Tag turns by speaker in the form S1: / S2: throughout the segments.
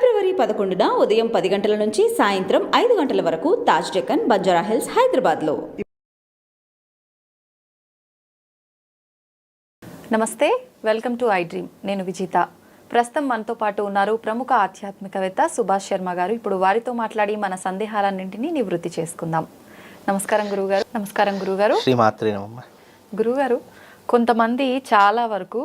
S1: ఫిబ్రవరి 11న ఉదయం 10 గంటల నుంచి సాయంత్రం 5 గంటల వరకు తాజ్ డెక్కన్, బంజారా హిల్స్, హైదరాబాద్లో.
S2: నమస్తే, వెల్కమ్ టు ఐ డ్రీమ్. నేను విజిత. ప్రస్తుతం మనతో పాటు ఉన్నారు ప్రముఖ ఆధ్యాత్మికవేత్త సుభాష్ శర్మ గారు. ఇప్పుడు వారితో మాట్లాడి మన సందేహాలన్నింటినీ నివృత్తి చేసుకుందాం. నమస్కారం గురుగారు. నమస్కారం గురుగారు.
S3: శ్రీమాత్రే నమః.
S2: గురుగారు, కొంతమంది చాలా వరకు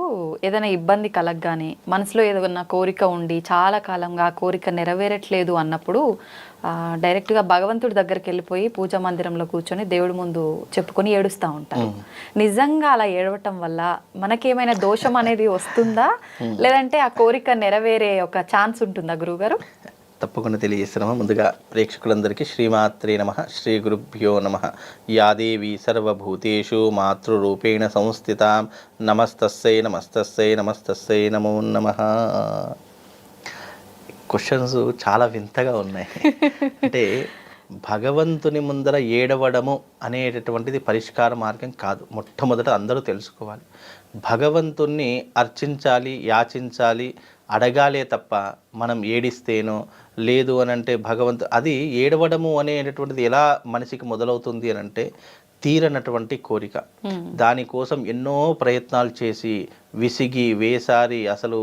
S2: ఏదైనా ఇబ్బంది కలగగానే మనసులో ఏదైనా కోరిక ఉండి చాలా కాలంగా ఆ కోరిక నెరవేరట్లేదు అన్నప్పుడు డైరెక్ట్గా భగవంతుడి దగ్గరికి వెళ్ళిపోయి పూజా మందిరంలో కూర్చొని దేవుడి ముందు చెప్పుకొని ఏడుస్తూ ఉంటారు. నిజంగా అలా ఏడవటం వల్ల మనకేమైనా దోషం అనేది వస్తుందా, లేదంటే ఆ కోరిక నెరవేరే ఒక ఛాన్స్ ఉంటుందా గురువుగారు?
S3: తప్పకుండా తెలియజేస్తున్నాము. ముందుగా ప్రేక్షకులందరికీ శ్రీమాత్రే నమః, శ్రీ గురుభ్యో నమః. యాదేవి సర్వభూతేషు మాతృరూపేణ సంస్థితాం నమస్తస్సై నమస్తస్సై నమస్తస్సై నమో నమః. క్వశ్చన్స్ చాలా వింతగా ఉన్నాయి. అంటే భగవంతుని ముందర ఏడవడము అనేటటువంటిది పరిష్కార మార్గం కాదు. మొట్టమొదట అందరూ తెలుసుకోవాలి, భగవంతుణ్ణి అర్చించాలి, యాచించాలి, అడగాలే తప్ప మనం ఏడిస్తేనో లేదు అని అంటే అది ఏడవడము అనేటటువంటిది ఎలా మనిషికి మొదలవుతుంది అని అంటే తీరనటువంటి కోరిక. దానికోసం ఎన్నో ప్రయత్నాలు చేసి విసిగి వేసారి అసలు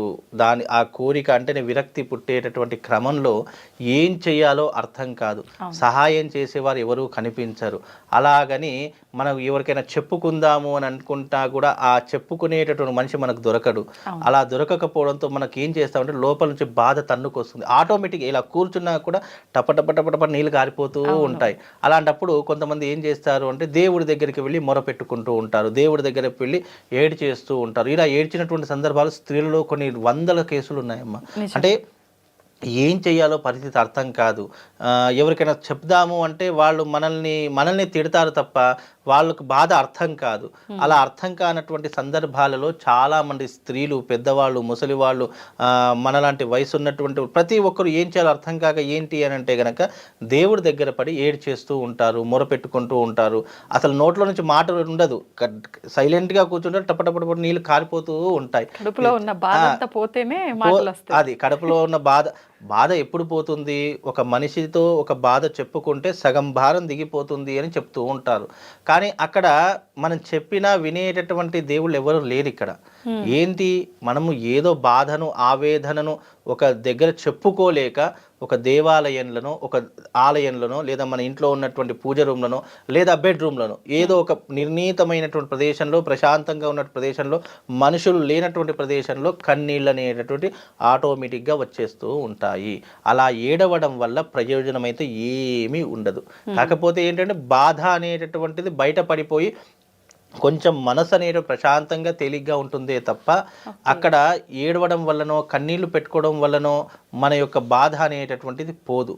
S3: ఆ కోరిక అంటేనే విరక్తి పుట్టేటటువంటి క్రమంలో ఏం చేయాలో అర్థం కాదు. సహాయం చేసేవారు ఎవరూ కనిపించరు. అలాగని మనం ఎవరికైనా చెప్పుకుందాము అని అనుకుంటా కూడా ఆ చెప్పుకునేటటువంటి మనిషి మనకు దొరకడు. అలా దొరకకపోవడంతో మనకి ఏం చేస్తామంటే లోపల నుంచి బాధ తన్నుకొస్తుంది. ఆటోమేటిక్గా ఇలా కూర్చున్నా కూడా టపటప నీళ్ళు కారిపోతూ ఉంటాయి. అలాంటప్పుడు కొంతమంది ఏం చేస్తారు అంటే దేవుడి దగ్గరికి వెళ్ళి మొర పెట్టుకుంటూ ఉంటారు, దేవుడి దగ్గరికి వెళ్ళి ఏడు చేస్తూ ఉంటారు. ఇలా ఏడ్చినటువంటి సందర్భాలు స్త్రీలలో కొన్ని వందల కేసులు ఉన్నాయమ్మా. అంటే ఏం చెయ్యాలో పరిస్థితి అర్థం కాదు. ఎవరికైనా చెప్దాము అంటే వాళ్ళు మనల్ని తిడతారు తప్ప వాళ్ళకు బాధ అర్థం కాదు. అలా అర్థం కానటువంటి సందర్భాలలో చాలామంది స్త్రీలు, పెద్దవాళ్ళు, ముసలి వాళ్ళు, మనలాంటి వయసు ఉన్నటువంటి ప్రతి ఒక్కరు ఏం చేయాలో అర్థం కాక ఏంటి అని అంటే కనుక దేవుడి దగ్గర పడి ఏడు చేస్తూ ఉంటారు, మొరపెట్టుకుంటూ ఉంటారు. అసలు నోట్లో నుంచి మాట ఉండదు, సైలెంట్గా కూర్చుంటారు, టపటపట నీళ్ళు కారిపోతూ ఉంటాయి. అది కడుపులో ఉన్న బాధ ఎప్పుడు పోతుంది? ఒక మనిషితో ఒక బాధ చెప్పుకుంటే సగం భారం దిగిపోతుంది అని చెప్తూ ఉంటారు. కానీ అక్కడ మనం చెప్పినా వినేటటువంటి దేవుళ్ళు ఎవరు లేరు ఇక్కడ. ఏంటి, మనము ఏదో బాధను, ఆవేదనను ఒక దగ్గర చెప్పుకోలేక ఒక దేవాలయంలోనో, ఒక ఆలయంలోనో, లేదా మన ఇంట్లో ఉన్నటువంటి పూజ రూమ్లోనో, లేదా బెడ్రూమ్లోనో, ఏదో ఒక నిర్ణీతమైనటువంటి ప్రదేశంలో, ప్రశాంతంగా ఉన్న ప్రదేశంలో, మనుషులు లేనటువంటి ప్రదేశంలో కన్నీళ్ళు అనేటటువంటి ఆటోమేటిక్గా వచ్చేస్తూ ఉంటాయి. అలా ఏడవడం వల్ల ప్రయోజనం అయితే ఏమీ ఉండదు. కాకపోతే ఏంటంటే బాధ అనేటటువంటిది బయట పడిపోయి కొంచెం మనసు అనేది ప్రశాంతంగా తేలిగ్గా ఉంటుందే తప్ప అక్కడ ఏడవడం వల్లనో కన్నీళ్లు పెట్టుకోవడం వల్లనో మన యొక్క బాధ అనేటటువంటిది పోదు.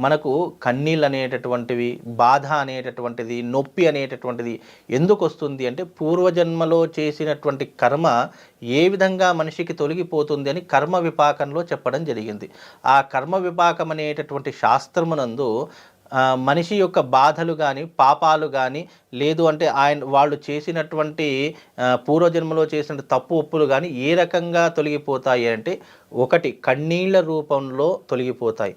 S3: మనకు కన్నీళ్ళు అనేటటువంటివి, బాధ అనేటటువంటిది, నొప్పి అనేటటువంటిది ఎందుకు వస్తుంది అంటే పూర్వజన్మలో చేసినటువంటి కర్మ ఏ విధంగా మనిషికి తొలగిపోతుంది అని కర్మ విపాకంలో చెప్పడం జరిగింది. ఆ కర్మ విపాకం అనేటటువంటి శాస్త్రమునందు మనిషి యొక్క బాధలు కానీ, పాపాలు కానీ, లేదు అంటే వాళ్ళు చేసినటువంటి పూర్వజన్మలో చేసిన తప్పు ఒప్పులు కానీ ఏ రకంగా తొలగిపోతాయి అంటే, ఒకటి కన్నీళ్ల రూపంలో తొలగిపోతాయి,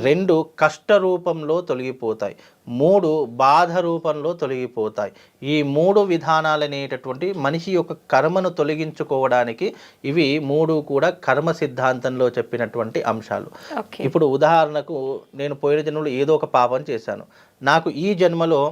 S3: రెండు కష్ట రూపంలో తొలగిపోతాయి, మూడు బాధ రూపంలో తొలగిపోతాయి. ఈ మూడు విధానాలు అనేటటువంటి మనిషి యొక్క కర్మను తొలగించుకోవడానికి ఇవి మూడు కూడా కర్మ సిద్ధాంతంలో చెప్పినటువంటి అంశాలు. ఇప్పుడు ఉదాహరణకు నేను పోయిన జన్మలో ఏదో ఒక పాపం చేశాను, నాకు ఈ జన్మలో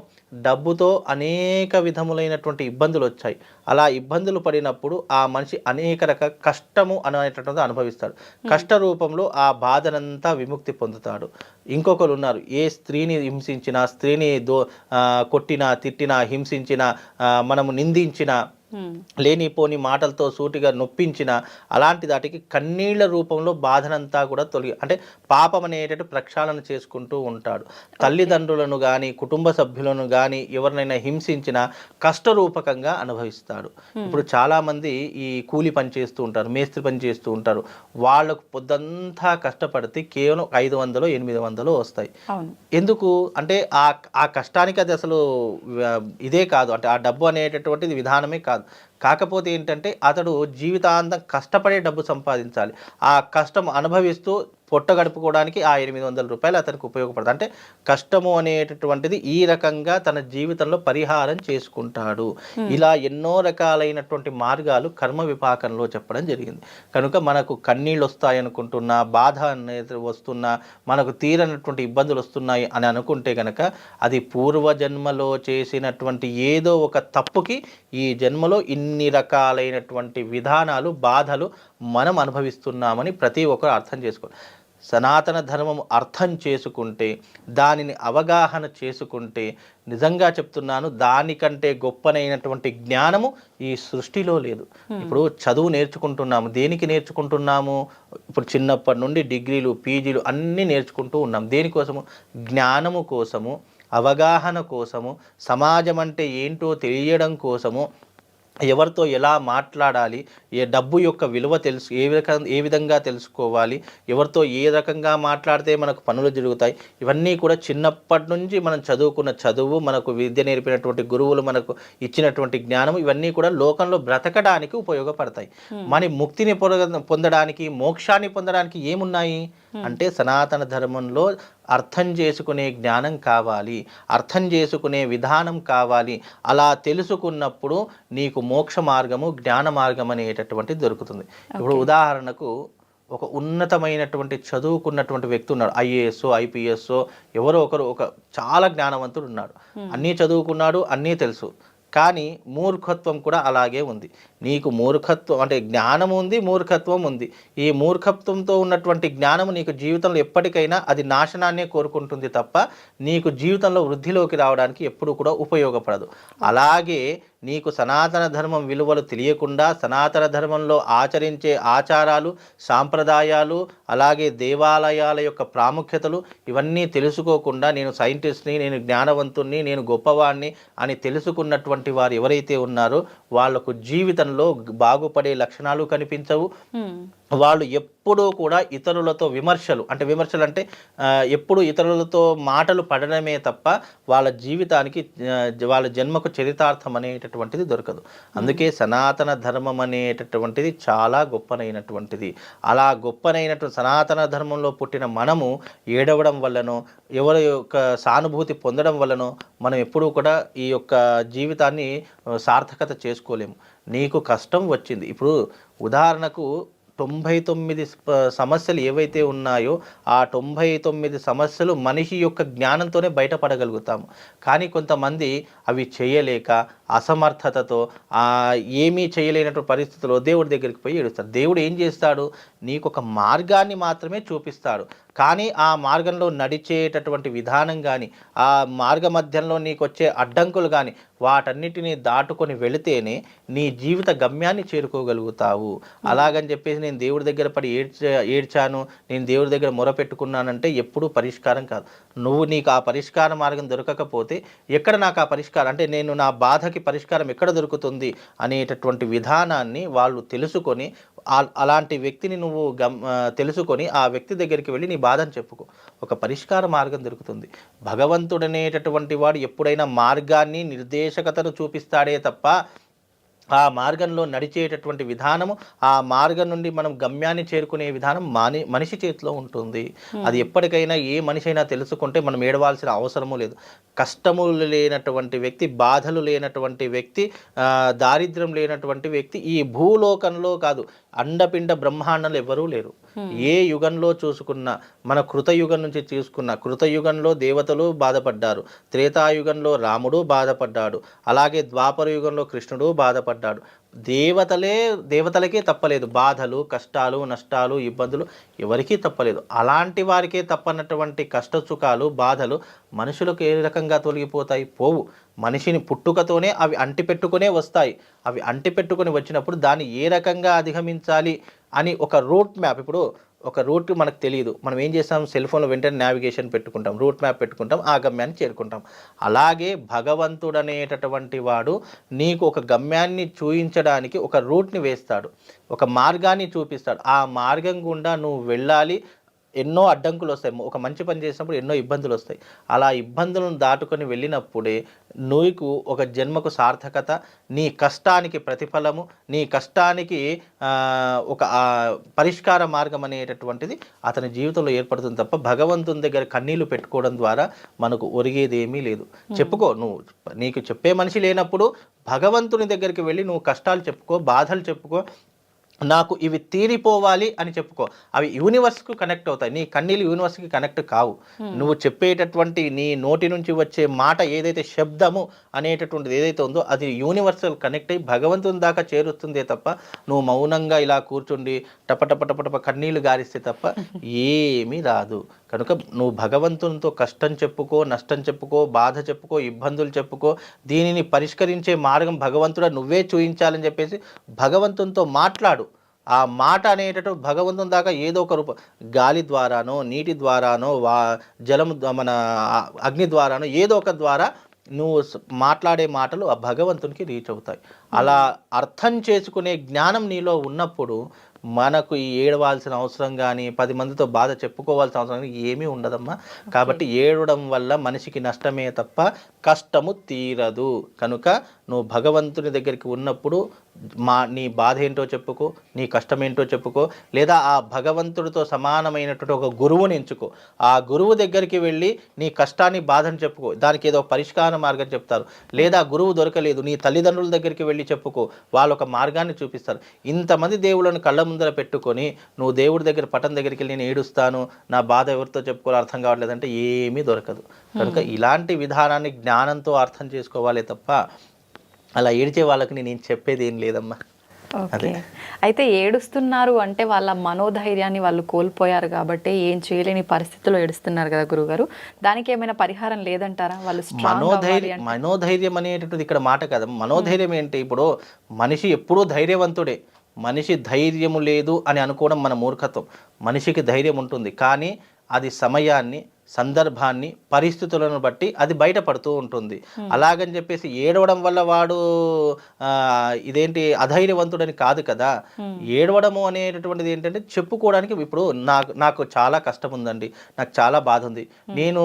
S3: డబ్బుతో అనేక విధములైనటువంటి ఇబ్బందులు వచ్చాయి. అలా ఇబ్బందులు పడినప్పుడు ఆ మనిషి అనేక రకాల కష్టము అనేటటువంటిది అనుభవిస్తాడు. కష్ట రూపంలో ఆ బాధనంతా విముక్తి పొందుతాడు. ఇంకొకరు ఉన్నారు, ఏ స్త్రీని హింసించినా, స్త్రీని కొట్టినా, తిట్టినా, హింసించినా, మనము నిందించినా, లేనిపోని మాటలతో సూటిగా నొప్పించిన అలాంటి దాటికి కన్నీళ్ల రూపంలో బాధనంతా కూడా అంటే పాపం అనేటట్టు ప్రక్షాళన చేసుకుంటూ ఉంటాడు. తల్లిదండ్రులను కానీ, కుటుంబ సభ్యులను కానీ ఎవరినైనా హింసించిన కష్టరూపకంగా అనుభవిస్తాడు. ఇప్పుడు చాలామంది ఈ కూలి పని చేస్తూ ఉంటారు, మేస్త్రి పని చేస్తూ ఉంటారు. వాళ్ళకు పొద్దంతా కష్టపడితే కేవలం 500 800 వస్తాయి. ఎందుకు అంటే ఆ కష్టానికి అది అసలు ఇదే కాదు, అంటే ఆ డబ్బు అనేటటువంటిది విధానమే కాదు. కాకపోతే ఏంటంటే అతడు జీవితాంతం కష్టపడే డబ్బు సంపాదించాలి. ఆ కష్టం అనుభవిస్తూ పొట్ట గడుపుకోవడానికి ఆ 800 రూపాయలు అతనికి ఉపయోగపడుతుంది. అంటే కష్టము అనేటటువంటిది ఈ రకంగా తన జీవితంలో పరిహారం చేసుకుంటాడు. ఇలా ఎన్నో రకాలైనటువంటి మార్గాలు కర్మ విపాకంలో చెప్పడం జరిగింది. కనుక మనకు కన్నీళ్ళు వస్తాయనుకుంటున్నా, బాధ అనేది వస్తున్నా, మనకు తీరనటువంటి ఇబ్బందులు వస్తున్నాయి అని అనుకుంటే కనుక అది పూర్వజన్మలో చేసినటువంటి ఏదో ఒక తప్పుకి ఈ జన్మలో ఇన్ని రకాలైనటువంటి విధానాలు, బాధలు మనం అనుభవిస్తున్నామని ప్రతి ఒక్కరు అర్థం చేసుకోవాలి. సనాతన ధర్మం అర్థం చేసుకుంటే, దానిని అవగాహన చేసుకుంటే, నిజంగా చెప్తున్నాను, దానికంటే గొప్పనైనటువంటి జ్ఞానము ఈ సృష్టిలో లేదు. ఇప్పుడు చదువు నేర్చుకుంటున్నాము, దేనికి నేర్చుకుంటున్నాము? ఇప్పుడు చిన్నప్పటి నుండి డిగ్రీలు, పీజీలు అన్నీ నేర్చుకుంటూ ఉన్నాం. దేనికోసము? జ్ఞానము కోసము, అవగాహన కోసము, సమాజం అంటే ఏంటో తెలియడం కోసము, ఎవరితో ఎలా మాట్లాడాలి, డబ్బు యొక్క విలువ ఏ విధంగా తెలుసుకోవాలి, ఎవరితో ఏ రకంగా మాట్లాడితే మనకు పనులు జరుగుతాయి, ఇవన్నీ కూడా చిన్నప్పటి నుంచి మనం చదువుకున్న చదువు, మనకు విద్య నేర్పినటువంటి గురువులు మనకు ఇచ్చినటువంటి జ్ఞానం, ఇవన్నీ కూడా లోకంలో బ్రతకడానికి ఉపయోగపడతాయి. మన ముక్తిని పొందడానికి, మోక్షాన్ని పొందడానికి ఏమున్నాయి అంటే సనాతన ధర్మంలో అర్థం చేసుకునే జ్ఞానం కావాలి, అర్థం చేసుకునే విధానం కావాలి. అలా తెలుసుకున్నప్పుడు నీకు మోక్ష మార్గము, జ్ఞాన మార్గం అనేటటువంటిది దొరుకుతుంది. ఇప్పుడు ఉదాహరణకు ఒక ఉన్నతమైనటువంటి చదువుకున్నటువంటి వ్యక్తి ఉన్నాడు, ఐఏఎస్, ఐపీఎస్, ఎవరో ఒకరు, ఒక చాలా జ్ఞానవంతుడు ఉన్నాడు, అన్నీ చదువుకున్నాడు, అన్నీ తెలుసు, కానీ మూర్ఖత్వం కూడా అలాగే ఉంది. నీకు మూర్ఖత్వం అంటే జ్ఞానం ఉంది, మూర్ఖత్వం ఉంది. ఈ మూర్ఖత్వంతో ఉన్నటువంటి జ్ఞానము నీకు జీవితంలో ఎప్పటికైనా అది నాశనాన్నే కోరుకుంటుంది తప్ప నీకు జీవితంలో వృద్ధిలోకి రావడానికి ఎప్పుడు కూడా ఉపయోగపడదు. అలాగే నీకు సనాతన ధర్మం విలువలు తెలియకుండా, సనాతన ధర్మంలో ఆచరించే ఆచారాలు, సాంప్రదాయాలు, అలాగే దేవాలయాల యొక్క ప్రాముఖ్యతలు ఇవన్నీ తెలుసుకోకుండా నేను సైంటిస్ట్ని, నేను జ్ఞానవంతుణ్ణి, నేను గొప్పవాణ్ణి అని తెలుసుకున్నటువంటి వారు ఎవరైతే ఉన్నారో వాళ్లకు జీవితంలో బాగుపడే లక్షణాలు కనిపించవు. వాళ్ళు ఎప్పుడూ కూడా ఇతరులతో విమర్శలు అంటే ఎప్పుడు ఇతరులతో మాటలు పడడమే తప్ప వాళ్ళ జీవితానికి, వాళ్ళ జన్మకు చరితార్థం అనేటటువంటిది దొరకదు. అందుకే సనాతన ధర్మం అనేటటువంటిది చాలా గొప్పనైనటువంటిది. అలా గొప్పనైనటువంటి సనాతన ధర్మంలో పుట్టిన మనము ఏడవడం వల్లనో, ఎవరి యొక్క సానుభూతి పొందడం వల్లనో మనం ఎప్పుడూ కూడా ఈ యొక్క జీవితాన్ని సార్థకత చేసుకోలేము. నీకు కష్టం వచ్చింది, ఇప్పుడు ఉదాహరణకు 99 సమస్యలు ఏవైతే ఉన్నాయో ఆ 99 సమస్యలు మనిషి యొక్క జ్ఞానంతోనే బయటపడగలుగుతాము. కానీ కొంతమంది అవి చేయలేక, అసమర్థతతో, ఏమీ చేయలేనటువంటి పరిస్థితుల్లో దేవుడి దగ్గరికి పోయి ఏడుస్తాడు. దేవుడు ఏం చేస్తాడు? నీకు ఒక మార్గాన్ని మాత్రమే చూపిస్తాడు. కానీ ఆ మార్గంలో నడిచేటటువంటి విధానం కానీ, ఆ మార్గ మధ్యంలో నీకు వచ్చే అడ్డంకులు కానీ వాటన్నిటినీ దాటుకొని వెళితేనే నీ జీవిత గమ్యాన్ని చేరుకోగలుగుతావు. అలాగని చెప్పేసి నేను దేవుడి దగ్గర పడి ఏడ్చాను, నేను దేవుడి దగ్గర మొరపెట్టుకున్నానంటే ఎప్పుడూ పరిష్కారం కాదు. నీకు ఆ పరిష్కార మార్గం దొరకకపోతే ఎక్కడ నాకు ఆ పరిష్కారం అంటే నేను నా బాధకి పరిష్కారం ఎక్కడ దొరుకుతుంది అనేటటువంటి విధానాన్ని వాళ్ళు తెలుసుకొని, అలాంటి వ్యక్తిని నువ్వు తెలుసుకొని ఆ వ్యక్తి దగ్గరికి వెళ్ళి నీ బాధను చెప్పుకో, ఒక పరిష్కార మార్గం దొరుకుతుంది. భగవంతుడనేటటువంటి వాడు ఎప్పుడైనా మార్గాన్ని, నిర్దేశకతను చూపిస్తాడే తప్ప ఆ మార్గంలో నడిచేటటువంటి విధానము, ఆ మార్గం నుండి మనం గమ్యాన్ని చేరుకునే విధానం మనిషి చేతిలో ఉంటుంది. అది ఎప్పటికైనా ఏ మనిషి అయినా తెలుసుకుంటే మనం ఏడవాల్సిన అవసరము లేదు. కష్టములు లేనటువంటి వ్యక్తి, బాధలు లేనటువంటి వ్యక్తి, దారిద్ర్యం లేనటువంటి వ్యక్తి ఈ భూలోకంలో కాదు, అండపిండ బ్రహ్మాండంలో ఎవరూ లేరు. ఏ యుగంలో చూసుకున్నా, మన కృతయుగం నుంచి చూసుకున్న, కృతయుగంలో దేవతలు బాధపడ్డారు, త్రేతాయుగంలో రాముడు బాధపడ్డాడు, అలాగే ద్వాపర యుగంలో కృష్ణుడు బాధపడ్డాడు. దేవతలకే తప్పలేదు బాధలు, కష్టాలు, నష్టాలు, ఇబ్బందులు ఎవరికీ తప్పలేదు. అలాంటి వారికే తప్పనటువంటి కష్ట సుఖాలు, బాధలు మనుషులకు ఏ రకంగా తొలగిపోతాయి? పోవు. మనిషిని పుట్టుకతోనే అవి అంటిపెట్టుకునే వస్తాయి. అవి అంటిపెట్టుకొని వచ్చినప్పుడు దాన్ని ఏ రకంగా అధిగమించాలి అని ఒక రూట్ మ్యాప్, ఇప్పుడు ఒక రూట్ మనకు తెలియదు, మనం ఏం చేస్తాం? సెల్ ఫోన్లో వెంటనే నావిగేషన్ పెట్టుకుంటాం, రూట్ మ్యాప్ పెట్టుకుంటాం, ఆ గమ్యాన్ని చేరుకుంటాం. అలాగే భగవంతుడు అనేటటువంటి వాడు నీకు ఒక గమ్యాన్ని చూపించడానికి ఒక రూట్ని వేస్తాడు, ఒక మార్గాన్ని చూపిస్తాడు. ఆ మార్గం గుండా నువ్వు వెళ్ళాలి. ఎన్నో అడ్డంకులు వస్తాయి. ఒక మంచి పని చేసినప్పుడు ఎన్నో ఇబ్బందులు వస్తాయి. అలా ఇబ్బందులను దాటుకొని వెళ్ళినప్పుడే నీకు ఒక జన్మకు సార్థకత, నీ కష్టానికి ప్రతిఫలము, నీ కష్టానికి ఒక పరిష్కార మార్గం అనేటటువంటిది అతని జీవితంలో ఏర్పడుతుంది తప్ప భగవంతుని దగ్గర కన్నీళ్లు పెట్టుకోవడం ద్వారా మనకు ఒరిగేది ఏమీ లేదు. చెప్పుకో, నువ్వు నీకు చెప్పే మనిషి లేనప్పుడు భగవంతుని దగ్గరికి వెళ్ళి నువ్వు కష్టాలు చెప్పుకో, బాధలు చెప్పుకో, నాకు ఇవి తీరిపోవాలి అని చెప్పుకో. అవి యూనివర్స్కు కనెక్ట్ అవుతాయి. నీ కన్నీళ్ళు యూనివర్స్కి కనెక్ట్ కావు. నువ్వు చెప్పేటటువంటి నీ నోటి నుంచి వచ్చే మాట ఏదైతే శబ్దము అనేటటువంటిది ఏదైతే ఉందో అది యూనివర్సల్ కనెక్ట్ అయ్యి భగవంతుని దాకా చేరుస్తుందే తప్ప నువ్వు మౌనంగా ఇలా కూర్చుండి టపటపటపటప కన్నీళ్లు గారిస్తే తప్ప ఏమీ రాదు. కనుక నువ్వు భగవంతునితో కష్టం చెప్పుకో, నష్టం చెప్పుకో, బాధ చెప్పుకో, ఇబ్బందులు చెప్పుకో, దీనిని పరిష్కరించే మార్గం భగవంతుడా నువ్వే చూయించాలని చెప్పేసి భగవంతునితో మాట్లాడు. ఆ మాట అనేటటువంటి భగవంతుని దాకా ఏదో ఒక రూపం, గాలి ద్వారానో, నీటి ద్వారానో, జలము మన అగ్ని ద్వారానో ఏదో ఒక ద్వారా నువ్వు మాట్లాడే మాటలు ఆ భగవంతునికి రీచ్ అవుతాయి. అలా అర్థం చేసుకునే జ్ఞానం నీలో ఉన్నప్పుడు మనకు ఈ ఏడవాల్సిన అవసరం కానీ 10 మందితో బాధ చెప్పుకోవాల్సిన అవసరం కానీ ఏమీ ఉండదమ్మా. కాబట్టి ఏడవడం వల్ల మనిషికి నష్టమే తప్ప కష్టము తీరదు. కనుక నువ్వు భగవంతుని దగ్గరికి ఉన్నప్పుడు నీ బాధ ఏంటో చెప్పుకో, నీ కష్టం ఏంటో చెప్పుకో, లేదా ఆ భగవంతుడితో సమానమైనటువంటి ఒక గురువుని ఎంచుకో. ఆ గురువు దగ్గరికి వెళ్ళి నీ కష్టాన్ని బాధను చెప్పుకో, దానికి ఏదో పరిష్కార మార్గం చెప్తారు. లేదా గురువు దొరకలేదు, నీ తల్లిదండ్రుల దగ్గరికి వెళ్ళి చెప్పుకో, వాళ్ళు ఒక మార్గాన్ని చూపిస్తారు. ఇంతమంది దేవుళ్ళను కళ్ళ ముందర పెట్టుకొని నువ్వు దేవుడి దగ్గర పటం దగ్గరికి వెళ్ళి నేను ఏడుస్తాను, నా బాధ ఎవరితో చెప్పుకోవాలో అర్థం కావట్లేదంటే ఏమీ దొరకదు. కనుక ఇలాంటి విధానాన్ని జ్ఞానంతో అర్థం చేసుకోవాలే తప్ప అలా ఏడిచే వాళ్ళకి నేను చెప్పేది ఏం లేదమ్మా.
S2: ఓకే. అయితే ఏడుస్తున్నారు అంటే వాళ్ళ మనోధైర్యాన్ని వాళ్ళు కోల్పోయారు కాబట్టి ఏం చేయలేని పరిస్థితుల్లో ఏడుస్తున్నారు కదా గురుగారు, దానికి ఏమైనా పరిహారం లేదంటారా? వాళ్ళు
S3: మనోధైర్యం అనేటటువంటి ఇక్కడ మాట కదా. మనోధైర్యం ఏంటి? ఇప్పుడు మనిషి ఎప్పుడూ ధైర్యవంతుడే. మనిషి ధైర్యము లేదు అని అనుకోవడం మన మూర్ఖత్వం. మనిషికి ధైర్యం ఉంటుంది, కానీ అది సమయాన్ని, సందర్భాన్ని, పరిస్థితులను బట్టి అది బయటపడుతూ ఉంటుంది. అలాగని చెప్పేసి ఏడవడం వల్ల వాడు ఇదేంటి అధైర్యవంతుడని కాదు కదా. ఏడవడము అనేటటువంటిది ఏంటంటే చెప్పుకోవడానికి. ఇప్పుడు నాకు చాలా కష్టం ఉందండి, నాకు చాలా బాధ ఉంది, నేను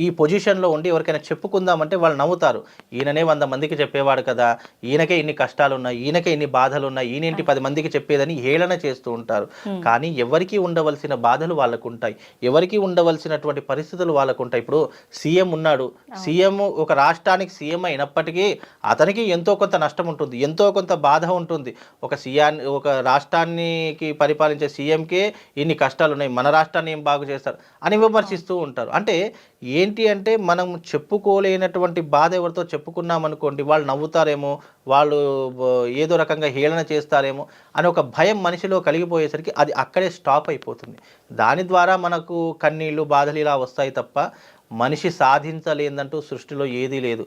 S3: ఈ పొజిషన్లో ఉండి ఎవరికైనా చెప్పుకుందామంటే వాళ్ళు నవ్వుతారు. ఈయననే 100 మందికి చెప్పేవాడు కదా, ఈయనకే ఇన్ని కష్టాలు ఉన్నాయి, ఈయనకే ఇన్ని బాధలు ఉన్నాయి, ఈయనేంటి 10 మందికి చెప్పేదని హేళన చేస్తూ ఉంటారు. కానీ ఎవరికి ఉండవలసిన బాధలు వాళ్ళకు ఉంటాయి, ఎవరికి ఉండవలసినటువంటి పరిస్థితులు వాళ్ళకు ఉంటాయి. ఇప్పుడు సీఎం ఉన్నాడు, సీఎం ఒక రాష్ట్రానికి సీఎం అయినప్పటికీ అతనికి ఎంతో కొంత నష్టం ఉంటుంది, ఎంతో కొంత బాధ ఉంటుంది. ఒక రాష్ట్రానికి పరిపాలించే సీఎంకే ఇన్ని కష్టాలు ఉన్నాయి, మన రాష్ట్రాన్ని ఏం బాగు చేస్తారు అని విమర్శిస్తూ ఉంటారు. అంటే ఏంటి అంటే మనం చెప్పుకోలేనటువంటి బాధ ఎవరితో చెప్పుకున్నామనుకోండి వాళ్ళు నవ్వుతారేమో, వాళ్ళు ఏదో రకంగా హేళన చేస్తారేమో అని ఒక భయం మనిషిలో కలిగిపోయేసరికి అది అక్కడే స్టాప్ అయిపోతుంది. దాని ద్వారా మనకు కన్నీళ్ళు, బాధలు ఇలా వస్తాయి తప్ప మనిషి సాధించలేదంటూ సృష్టిలో ఏదీ లేదు.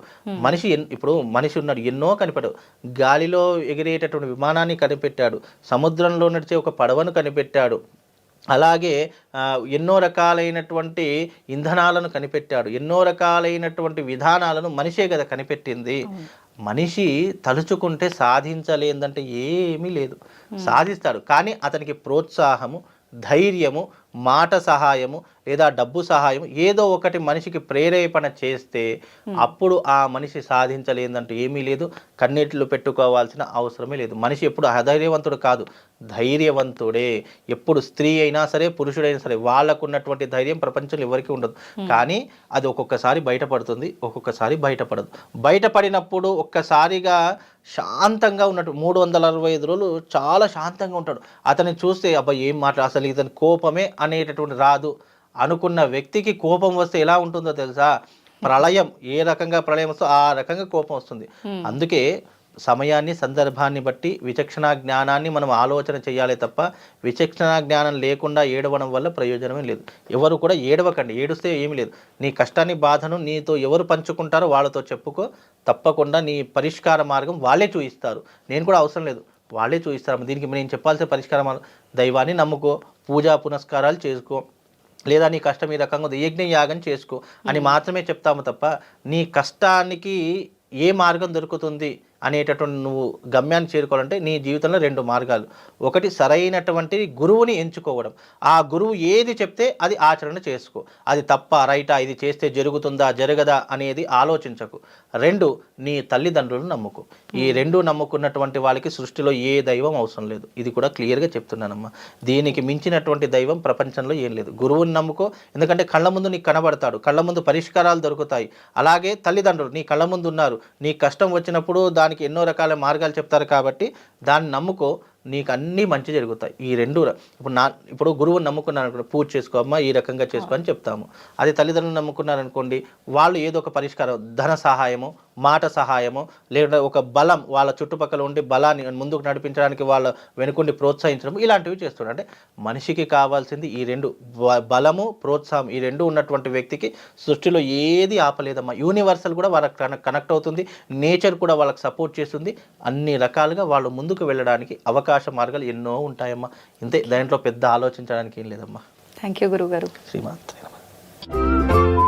S3: ఇప్పుడు మనిషి ఉన్నాడు, ఎన్నో కనిపెట్టాడు. గాలిలో ఎగిరేటటువంటి విమానాన్ని కనిపెట్టాడు, సముద్రంలో నడిచే ఒక పడవను కనిపెట్టాడు, అలాగే ఎన్నో రకాలైనటువంటి ఇంధనాలను కనిపెట్టాడు, ఎన్నో రకాలైనటువంటి విధానాలను మనిషే కదా కనిపెట్టింది. మనిషి తలుచుకుంటే సాధించలేదంటే ఏమీ లేదు, సాధిస్తాడు. కానీ అతనికి ప్రోత్సాహము, ధైర్యము, మాట సహాయము లేదా డబ్బు సహాయం ఏదో ఒకటి మనిషికి ప్రేరేపణ చేస్తే అప్పుడు ఆ మనిషి సాధించలేదంటూ ఏమీ లేదు, కన్నీటిలో పెట్టుకోవాల్సిన అవసరమే లేదు. మనిషి ఎప్పుడు అధైర్యవంతుడు కాదు, ధైర్యవంతుడే. ఎప్పుడు స్త్రీ అయినా సరే, పురుషుడైనా సరే వాళ్ళకు ఉన్నటువంటి ధైర్యం ప్రపంచంలో ఎవరికి ఉండదు. కానీ అది ఒక్కొక్కసారి బయటపడుతుంది, ఒక్కొక్కసారి బయటపడదు. బయటపడినప్పుడు ఒక్కసారిగా శాంతంగా ఉన్నట్టు 365 రోజులు చాలా శాంతంగా ఉంటాడు. అతన్ని చూస్తే అబ్బా ఏం మాట్లాడు, అసలు ఇతని కోపమే అనేటటువంటి రాదు అనుకున్న వ్యక్తికి కోపం వస్తే ఎలా ఉంటుందో తెలుసా? ప్రళయం, ఏ రకంగా ప్రళయం వస్తుందో ఆ రకంగా కోపం వస్తుంది. అందుకే సమయాన్ని, సందర్భాన్ని బట్టి విచక్షణ జ్ఞానాన్ని మనం ఆలోచన చేయాలి తప్ప విచక్షణ జ్ఞానం లేకుండా ఏడవడం వల్ల ప్రయోజనమే లేదు. ఎవరు కూడా ఏడవకండి, ఏడుస్తే ఏమీ లేదు. నీ కష్టాన్ని, బాధను నీతో ఎవరు పంచుకుంటారో వాళ్ళతో చెప్పుకో, తప్పకుండా నీ పరిష్కార మార్గం వాళ్ళే చూపిస్తారు. నేను కూడా అవసరం లేదు, వాళ్ళే చూపిస్తారు. దీనికి నేను చెప్పాల్సిన పరిష్కార మార్గం దైవాన్ని నమ్ముకో, పూజా పునస్కారాలు చేసుకో, లేదా నీ కష్టం ఈ రకంగా యజ్ఞ యాగం చేసుకో అని మాత్రమే చెప్తాము తప్ప నీ కష్టానికి ఏ మార్గం దొరుకుతుంది అనేటటువంటి నువ్వు గమ్యాన్ని చేరుకోవాలంటే నీ జీవితంలో 2 మార్గాలు. ఒకటి సరైనటువంటి గురువుని ఎంచుకోవడం. ఆ గురువు ఏది చెప్తే అది ఆచరణ చేసుకో. అది తప్ప రైటా, ఇది చేస్తే జరుగుతుందా జరగదా అనేది ఆలోచించకు. 2 నీ తల్లిదండ్రులను నమ్ముకో. ఈ 2 నమ్ముకున్నటువంటి వాళ్ళకి సృష్టిలో ఏ దైవం అవసరం లేదు. ఇది కూడా క్లియర్గా చెప్తున్నానమ్మా. దీనికి మించినటువంటి దైవం ప్రపంచంలో ఏం లేదు. గురువుని నమ్ముకో, ఎందుకంటే కళ్ళ ముందు నీకు కనబడతాడు, కళ్ళ ముందు పరిష్కారాలు దొరుకుతాయి. అలాగే తల్లిదండ్రులు నీ కళ్ళ ముందు ఉన్నారు, నీ కష్టం వచ్చినప్పుడు దానికి ఎన్నో రకాల మార్గాలు చెప్తారు కాబట్టి దాన్ని నమ్ముకో, నీకు అన్నీ మంచి జరుగుతాయి. ఈ 2 ఇప్పుడు గురువుని నమ్ముకున్నారనుకోండి, పూజ చేసుకో అమ్మా, ఈ రకంగా చేసుకో అని చెప్తాము. అది తల్లిదండ్రులు నమ్ముకున్నారనుకోండి, వాళ్ళు ఏదో ఒక పరిష్కారం, ధన సహాయము, మాట సహాయము, లేదా ఒక బలం, వాళ్ళ చుట్టుపక్కల ఉండి బలాన్ని ముందుకు నడిపించడానికి వాళ్ళ వెనుకుండి ప్రోత్సహించడం, ఇలాంటివి చేస్తున్నారు. అంటే మనిషికి కావాల్సింది ఈ 2, బలము, ప్రోత్సాహం. ఈ 2 ఉన్నటువంటి వ్యక్తికి సృష్టిలో ఏది ఆపలేదమ్మా. యూనివర్సల్ కూడా వాళ్ళకి కనెక్ట్ అవుతుంది, నేచర్ కూడా వాళ్ళకి సపోర్ట్ చేస్తుంది. అన్ని రకాలుగా వాళ్ళు ముందుకు వెళ్ళడానికి అవకాశ మార్గాలు ఎన్నో ఉంటాయమ్మా. ఇంతే, దాంట్లో పెద్ద ఆలోచించడానికి ఏం లేదమ్మా.
S2: థ్యాంక్ యూ గురుగారు.
S3: శ్రీమాత్రే నమః.